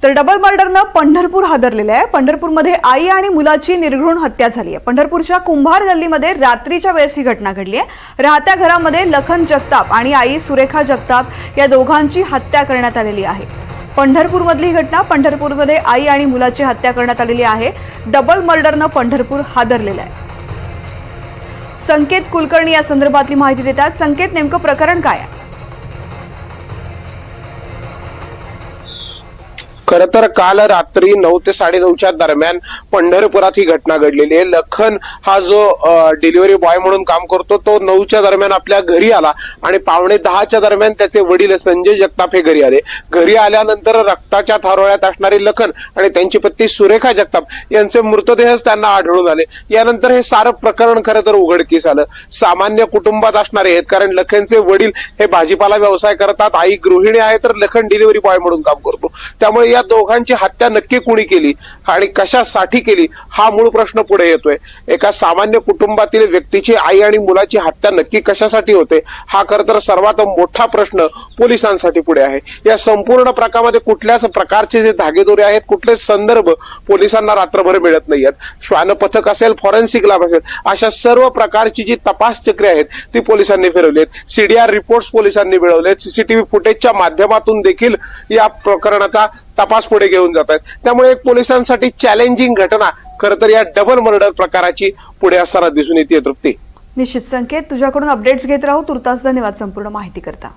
तर डबल मर्डरनं पंढरपूर हादरलेलं आहे। पंढरपूरमध्ये आई आणि मुलाची निर्घृण हत्या झाली आहे। पंढरपूरच्या कुंभार गल्लीमध्ये रात्रीच्या वेळेस ही घटना घडली आहे। राहत्या घरामध्ये लखन जगताप आणि आई सुरेखा जगताप या दोघांची हत्या करण्यात आलेली आहे। पंढरपूरमधली घटना, पंढरपूरमध्ये आई आणि मुलाची हत्या करण्यात आलेली आहे। डबल मर्डरनं पंढरपूर हादरलेलं आहे। संकेत कुलकर्णी या संदर्भातली माहिती देतात। संकेत, नेमकं प्रकरण काय आहे? खरं तर काल रात्री 9 ते 9:30च्या दरम्यान पंढरपुरात ही घटना घडलेली आहे। लखन हा जो डिलिव्हरी बॉय म्हणून काम करतो, तो 9च्या दरम्यान आपल्या घरी आला आणि 9:45च्या दरम्यान त्याचे वडील संजय जगताप हे घरी आले। घरी आल्यानंतर रक्ताच्या थारोळ्यात असणारी लखन आणि त्यांची पत्नी सुरेखा जगताप यांचे मृतदेहच त्यांना आढळून आले। यानंतर हे सारं प्रकरण खरं तर उघडकीस आलं। सामान्य कुटुंबात असणारे आहेत, कारण लखनचे वडील हे भाजीपाला व्यवसाय करतात, आई गृहिणी आहे, तर लखन डिलिव्हरी बॉय म्हणून काम करतो। त्यामुळे या दोघांची हत्या नक्की कोणी केली आणि कशासाठी केली हा मूळ प्रश्न पुढे येतोय। एका सामान्य कुटुंबातील व्यक्तीची आई आणि मुलाची हत्या नक्की कशासाठी होते हा खरं तर सर्वात मोठा प्रश्न पोलिसांसाठी पुढे आहे। या संपूर्ण प्रकारामध्ये कुठल्याच प्रकारचे जे धागेदोरे आहेत, कुठले संदर्भ पोलिसांना रात्रभर मिळत नाहीयेत। श्वान पथक असेल, फॉरेन्सिक लॅब असेल, अशा सर्व प्रकारची जी तपास चक्रे आहेत ती पोलिसांनी फिरवलीत। सीडीआर रिपोर्ट्स पोलिसांनी मिळवलेत। सीसीटीव्ही फुटेजच्या माध्यमातून देखील या प्रकरणाचा तपास पुढे घेऊन जात आहेत। त्यामुळे एक पोलिसांसाठी चॅलेंजिंग घटना खरं तर या डबल मर्डर प्रकाराची पुढे असताना दिसून येते। तृप्ती, निश्चित संकेत, तुझ्याकडून अपडेट्स घेत राहू। तुर्तास धन्यवाद संपूर्ण माहिती करता।